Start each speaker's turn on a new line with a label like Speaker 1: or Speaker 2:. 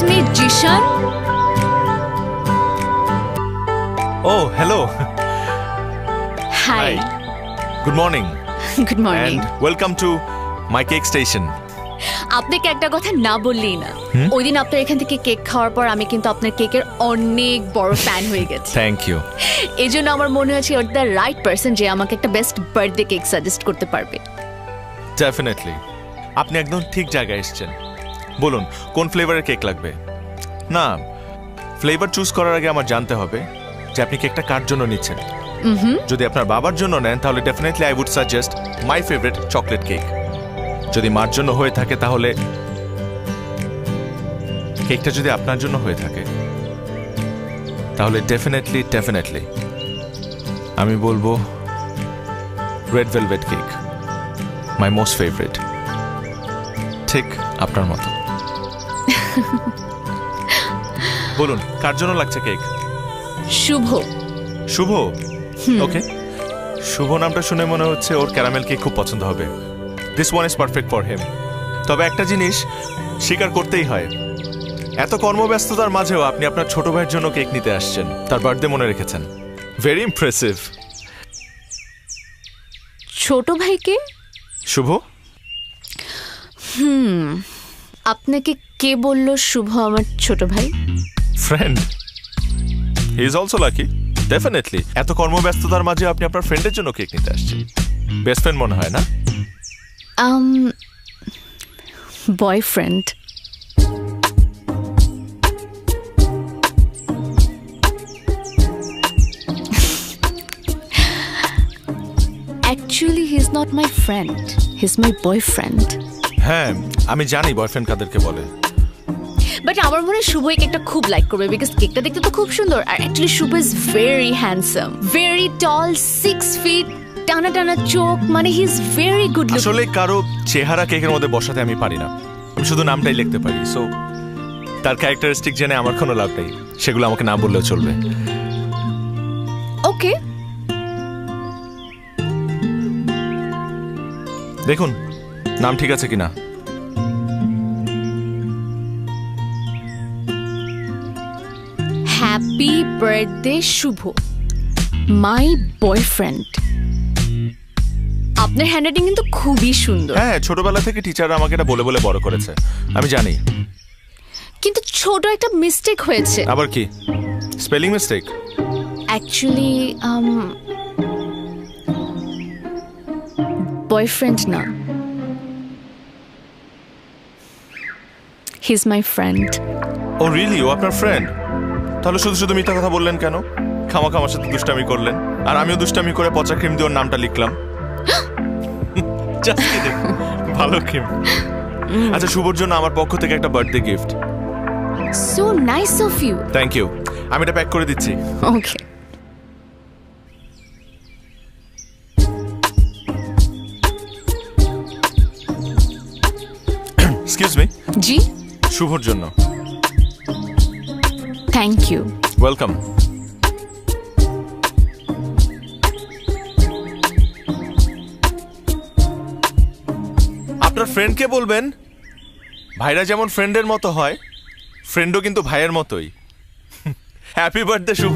Speaker 1: me, Jishan.
Speaker 2: Oh, hello.
Speaker 1: Hi.
Speaker 2: Good morning.
Speaker 1: Good morning.
Speaker 2: And welcome to my cake station.
Speaker 1: আপনাকে একটা কথা না বললেই না। ওই দিন আপনার এখান থেকে কেক খাওয়ার পর আমি কিন্তু আপনার কেকের অনেক বড় ফ্যান হয়ে গেছি।
Speaker 2: Thank you.
Speaker 1: এই জন্য আমার মনে হচ্ছে you are the right person যে আমাকে একটা বেস্ট বার্থডে কেক সাজেস্ট করতে পারবে।
Speaker 2: Definitely. আপনি একদম ঠিক জায়গায় এসেছেন। বলুন কোন ফ্লেভারের কেক লাগবে? না, ফ্লেভার চুজ করার আগে আমার জানতে হবে যে আপনি কেকটা কার জন্য নিচ্ছেন। যদি আপনার বাবার জন্য নেন তাহলে definitely I would suggest my favourite chocolate cake. যদি মার জন্য হয়ে থাকে তাহলে কেকটা যদি আপনার জন্য হয়ে থাকে তাহলে ডেফিনেটলি আমি বলবো red velvet cake, my most favourite. ঠিক আপনার মতো। বলুন কার জন্য লাগছে কেক?
Speaker 1: শুভ।
Speaker 2: শুভ? ওকে, শুভ নামটা শুনে মনে হচ্ছে ওর ক্যারামেল কেক খুব পছন্দ হবে। This one is perfect for him. তবে একটা জিনিস স্বীকার করতেই হয়, এত কর্মব্যস্ততার মাঝেও আপনি আপনার ছোট ভাইয়ের জন্য কেক নিতে আসছেন, তার বার্থডে মনে রেখেছেন। Very impressive.
Speaker 1: ছোট ভাইকে?
Speaker 2: শুভ?
Speaker 1: আপনাকে কে বলল শুভ আমার ছোট ভাই?
Speaker 2: Friend. He is also lucky. Definitely এত কর্মব্যস্ততার মাঝে আপনি আপনার ফ্রেন্ডের জন্য কেক নিতে আসছেন। বেস্ট ফ্রেন্ড মনে হয় না?
Speaker 1: Boyfriend. Actually, he's not my friend. He's my boyfriend.
Speaker 2: হ্যাঁ, আমি জানি বয়ফ্রেন্ড কাদেরকে বলে।
Speaker 1: বাট আমার মনে হয় শুভ এই কেকটা খুব লাইক করবে বিকজ কেকটা দেখতে তো খুব সুন্দর আর actually Shubho is very handsome, very tall, 6 feet, টানা টানা চোখ, মানে he is very good looking.
Speaker 2: আসলে কারো চেহারা কেকের মধ্যে বসাতে আমি পারি না, আমি শুধু নামটাই লিখতে পারি। সো তার ক্যারেক্টারিস্টিক জেনে আমার কোনো লাভ নেই, সেগুলো আমাকে না বললেও চলবে।
Speaker 1: ওকে,
Speaker 2: দেখুন নাম ঠিক আছে কিনা।
Speaker 1: Happy birthday Shubho, my boyfriend. আপনার হ্যান্ডরাইটিং কিন্তু খুবই সুন্দর।
Speaker 2: হ্যাঁ, ছোটবেলা থেকে টিচাররা আমাকে এটা বলে বলে বড় করেছে, আমি জানি।
Speaker 1: কিন্তু ছোট একটা মিস্টেক হয়েছে।
Speaker 2: আবার কি? Spelling mistake?
Speaker 1: অ্যাকচুয়ালি বয়ফ্রেন্ড না, he is my friend.
Speaker 2: Oh really? ও আপনার ফ্রেন্ড? তাহলে শুধু শুধু মিথ্যা কথা বললেন কেন? খামাখা আমার সাথে দুষ্টামি করলেন, আর আমিও দুষ্টামি করে পচা ক্রিম দিয়ে ওর নামটা লিখলাম। Just kidding. ভালো ক্রিম। আচ্ছা, শুভর জন্য আমার পক্ষ থেকে একটা birthday gift.
Speaker 1: So nice of you.
Speaker 2: Thank you. আমি এটা প্যাক করে দিচ্ছি।
Speaker 1: ওকে।
Speaker 2: Excuse me.
Speaker 1: জি,
Speaker 2: শুভর জন্য।
Speaker 1: Thank you.
Speaker 2: ওয়েলকাম। আপনার ফ্রেন্ডকে বলবেন ভাইরা যেমন ফ্রেন্ডের মতো হয়, ফ্রেন্ডও কিন্তু ভাইয়ের মতোই। হ্যাপি বার্থডে শুভ।